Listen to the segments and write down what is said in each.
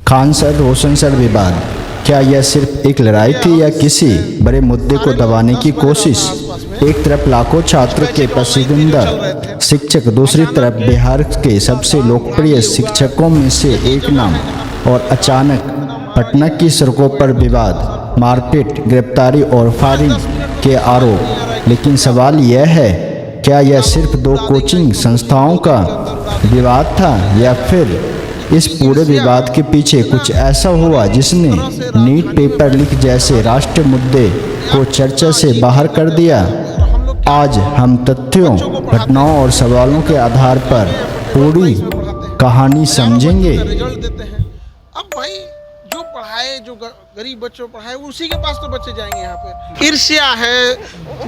Khan sir रोशन sir विवाद, क्या यह सिर्फ एक लड़ाई थी या किसी बड़े मुद्दे को दबाने की कोशिश? एक तरफ लाखों छात्रों के पसंदीदा शिक्षक, दूसरी तरफ बिहार के सबसे लोकप्रिय शिक्षकों में से एक नाम, और अचानक पटना की सड़कों पर विवाद, मारपीट, गिरफ्तारी और फायरिंग के आरोप। लेकिन सवाल यह है, क्या यह सिर्फ दो कोचिंग संस्थाओं का विवाद था या फिर इस पूरे विवाद के पीछे कुछ ऐसा हुआ जिसने नीट पेपर लीक जैसे राष्ट्रीय मुद्दे को चर्चा से बाहर कर दिया? आज हम तथ्यों, घटनाओं और सवालों के आधार पर पूरी कहानी समझेंगे। अब भाई जो पढ़ाए, जो गरीब बच्चों को पढ़ाए, उसी के पास तो बच्चे जाएंगे। यहाँ पे ईर्ष्या है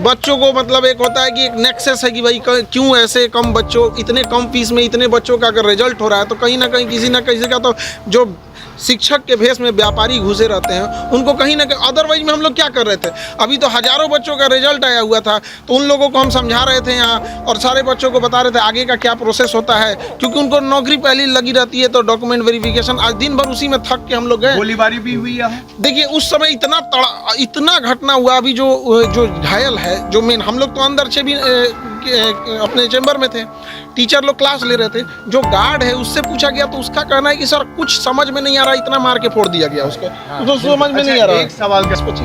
बच्चों को, मतलब एक होता है कि एक नेक्सस है कि भाई क्यों ऐसे कम बच्चों, इतने कम फीस में इतने बच्चों का अगर रिजल्ट हो रहा है तो कहीं ना कहीं किसी ना किसी का तो जो शिक्षक के भेष में व्यापारी घुसे रहते हैं उनको कहीं ना कहीं। अदरवाइज में हम लोग क्या कर रहे थे, अभी तो हजारों बच्चों का रिजल्ट आया हुआ था, तो उन लोगों को हम समझा रहे थे यहाँ और सारे बच्चों को बता रहे थे आगे का क्या प्रोसेस होता है, क्योंकि उनको नौकरी पहले लगी रहती है तो डॉक्यूमेंट वेरिफिकेशन। आज दिन भर उसी में थक के हम लोग गए। गोलीबारी भी हुई है। देखिए उस समय इतना घटना हुआ। अभी जो घायल है, जो मेन, हम लोग तो अंदर से भी अपने चैम्बर में थे, टीचर लोग क्लास ले रहे थे, जो गार्ड है उससे पूछा गया तो उसका कहना है कि सर कुछ समझ में नहीं आ रहा, इतना मार के फोड़ दिया गया उसको। तो समझ में नहीं आ रहा। एक सवाल का 20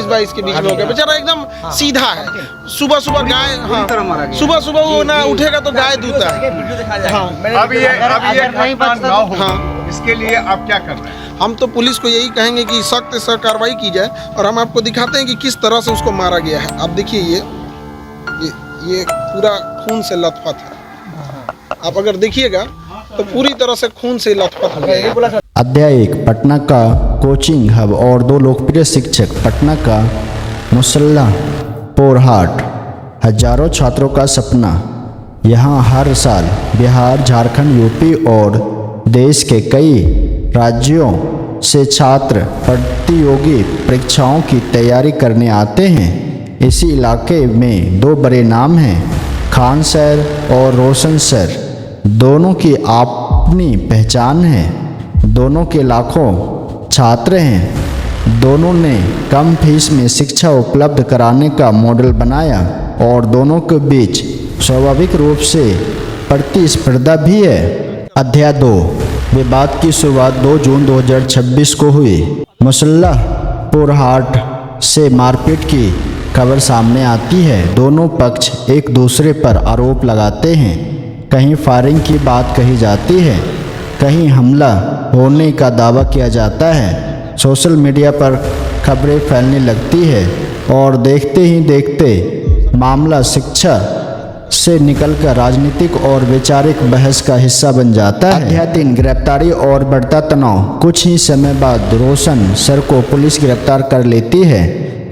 22 के बीच में हो गया। बेचारा एकदम सीधा है। सुबह सुबह गाय, सुबह सुबह वो ना उठेगा तो गाय दूता है। अब ये घटना ना हो, इसके लिए आप क्या कर रहे हैं? हम तो पुलिस को यही कहेंगे कि सख्त से कार्रवाई की जाए, और हम आपको दिखाते हैं कि किस तरह से उसको मारा गया है। आप देखिए ये पूरा खून से लथपथ है। आप अगर देखिएगा तो पूरी तरह से खून से लथपथ हो गया। अध्याय 1, पटना का कोचिंग हब और दो लोकप्रिय शिक्षक। पटना का मुसल्ला पोरहाट, हजारों छात्रों का सपना। यहाँ हर साल बिहार, झारखंड, यूपी और देश के कई राज्यों से छात्र प्रतियोगी परीक्षाओं की तैयारी करने आते हैं। इसी इलाके में दो बड़े नाम हैं, खान सर और रोशन सर। दोनों की अपनी पहचान है, दोनों के लाखों छात्र हैं, दोनों ने कम फीस में शिक्षा उपलब्ध कराने का मॉडल बनाया और दोनों के बीच स्वाभाविक रूप से प्रतिस्पर्धा भी है। अध्याय 2, विवाद की शुरुआत 2 जून 2026 को हुई। मुसल्ला पोरहाट से मारपीट की खबर सामने आती है। दोनों पक्ष एक दूसरे पर आरोप लगाते हैं। कहीं फायरिंग की बात कही जाती है, कहीं हमला होने का दावा किया जाता है। सोशल मीडिया पर खबरें फैलने लगती है और देखते ही देखते मामला शिक्षा से निकलकर राजनीतिक और वैचारिक बहस का हिस्सा बन जाता है। अध्याय 3, गिरफ्तारी और बढ़ता तनाव। कुछ ही समय बाद रोशन सर को पुलिस गिरफ्तार कर लेती है।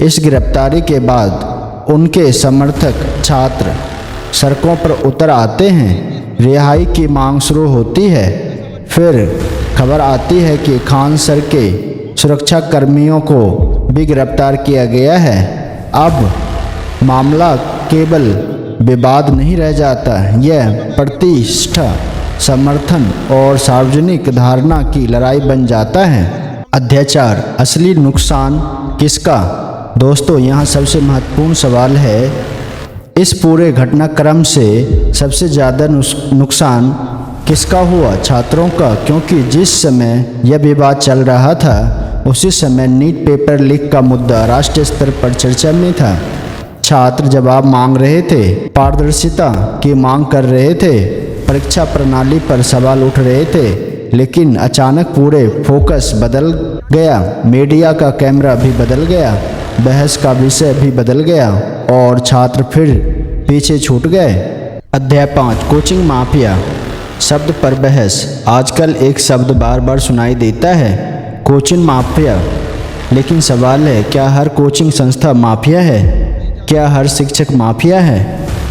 इस गिरफ्तारी के बाद उनके समर्थक छात्र सड़कों पर उतर आते हैं। रिहाई की मांग शुरू होती है। फिर खबर आती है कि खान सर के सुरक्षा कर्मियों को भी गिरफ्तार किया गया है। अब मामला केवल विवाद नहीं रह जाता, यह प्रतिष्ठा, समर्थन और सार्वजनिक धारणा की लड़ाई बन जाता है। अध्याय 4, असली नुकसान किसका? दोस्तों, यहाँ सबसे महत्वपूर्ण सवाल है, इस पूरे घटनाक्रम से सबसे ज़्यादा नुकसान किसका हुआ? छात्रों का, क्योंकि जिस समय यह विवाद चल रहा था उसी समय नीट पेपर लीक का मुद्दा राष्ट्रीय स्तर पर चर्चा में था। छात्र जवाब मांग रहे थे, पारदर्शिता की मांग कर रहे थे, परीक्षा प्रणाली पर सवाल उठ रहे थे। लेकिन अचानक पूरे फोकस बदल गया, मीडिया का कैमरा भी बदल गया, बहस का विषय भी बदल गया और छात्र फिर पीछे छूट गए। अध्याय 5, कोचिंग माफिया। शब्द पर बहस। आजकल एक शब्द बार बार सुनाई देता है, कोचिंग माफिया। लेकिन सवाल है, क्या हर कोचिंग संस्था माफिया है? क्या हर शिक्षक माफिया है?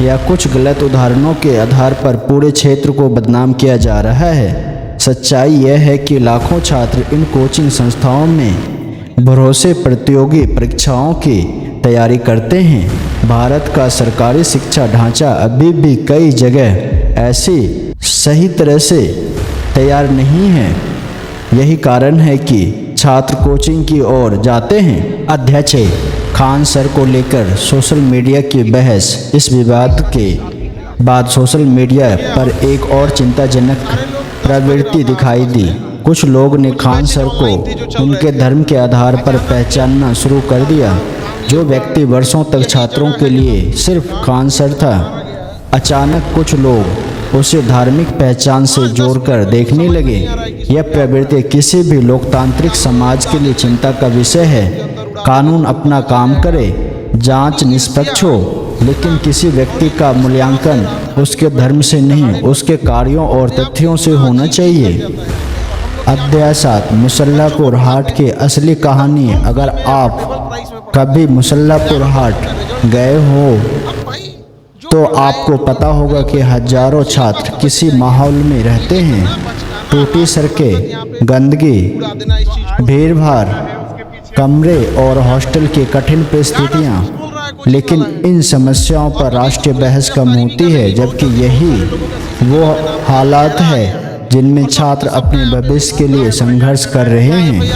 या कुछ गलत उदाहरणों के आधार पर पूरे क्षेत्र को बदनाम किया जा रहा है? सच्चाई यह है कि लाखों छात्र इन कोचिंग संस्थाओं में भरोसे प्रतियोगी परीक्षाओं की तैयारी करते हैं। भारत का सरकारी शिक्षा ढांचा अभी भी कई जगह ऐसी सही तरह से तैयार नहीं हैं। यही कारण है कि छात्र कोचिंग की ओर जाते हैं। अध्यक्ष खान सर को लेकर सोशल मीडिया की बहस। इस विवाद के बाद सोशल मीडिया पर एक और चिंताजनक प्रवृत्ति दिखाई दी। कुछ लोग ने खान सर को उनके धर्म के आधार पर पहचानना शुरू कर दिया। जो व्यक्ति वर्षों तक छात्रों के लिए सिर्फ खान सर था, अचानक कुछ लोग उसे धार्मिक पहचान से जोड़कर देखने लगे। यह प्रवृत्ति किसी भी लोकतांत्रिक समाज के लिए चिंता का विषय है। कानून अपना काम करे, जांच निष्पक्ष हो, लेकिन किसी व्यक्ति का मूल्यांकन उसके धर्म से नहीं, उसके कार्यों और तथ्यों से होना चाहिए। अध्याय 7 मुसल्लापुर हाट की असली कहानी। अगर आप कभी मुसल्लापुर हाट गए हो तो आपको पता होगा कि हजारों छात्र किसी माहौल में रहते हैं। टूटी सड़कें, गंदगी, भीड़-भाड़, कमरे और हॉस्टल की कठिन परिस्थितियाँ। लेकिन इन समस्याओं पर राष्ट्रीय बहस कम होती है, जबकि यही वो हालात है जिनमें छात्र अपने भविष्य के लिए संघर्ष कर रहे हैं।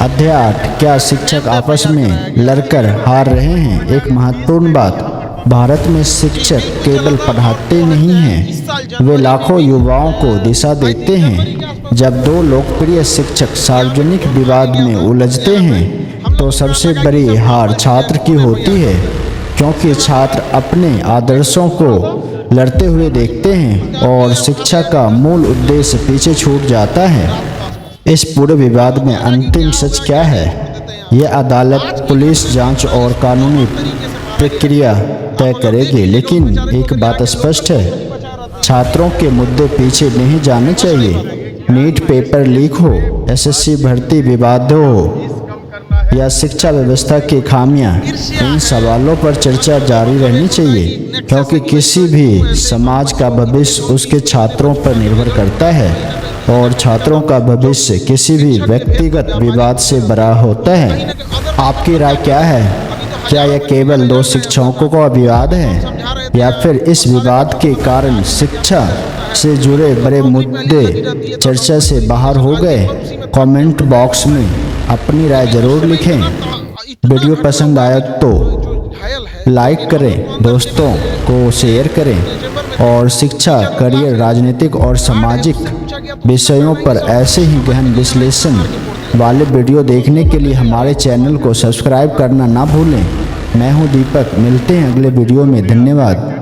अध्याय 8 क्या शिक्षक आपस में लड़कर हार रहे हैं? एक महत्वपूर्ण बात, भारत में शिक्षक केवल पढ़ाते नहीं हैं, वे लाखों युवाओं को दिशा देते हैं। जब दो लोकप्रिय शिक्षक सार्वजनिक विवाद में उलझते हैं तो सबसे बड़ी हार छात्र की होती है, क्योंकि छात्र अपने आदर्शों को लड़ते हुए देखते हैं और शिक्षा का मूल उद्देश्य पीछे छूट जाता है। इस पूरे विवाद में अंतिम सच क्या है, यह अदालत, पुलिस जांच और कानूनी प्रक्रिया तय करेगी। लेकिन एक बात स्पष्ट है, छात्रों के मुद्दे पीछे नहीं जाने चाहिए। नीट पेपर लीक हो, एसएससी भर्ती विवाद हो या शिक्षा व्यवस्था की खामियां, इन सवालों पर चर्चा जारी रहनी चाहिए, क्योंकि किसी भी समाज का भविष्य उसके छात्रों पर निर्भर करता है और छात्रों का भविष्य किसी भी व्यक्तिगत विवाद से बड़ा होता है। आपकी राय क्या है? क्या यह केवल दो शिक्षकों का विवाद है या फिर इस विवाद के कारण शिक्षा से जुड़े बड़े मुद्दे चर्चा से बाहर हो गए? कमेंट बॉक्स में अपनी राय जरूर लिखें। वीडियो पसंद आया तो लाइक करें, दोस्तों को शेयर करें और शिक्षा, करियर, राजनीतिक और सामाजिक विषयों पर ऐसे ही गहन विश्लेषण वाले वीडियो देखने के लिए हमारे चैनल को सब्सक्राइब करना ना भूलें। मैं हूं दीपक, मिलते हैं अगले वीडियो में। धन्यवाद।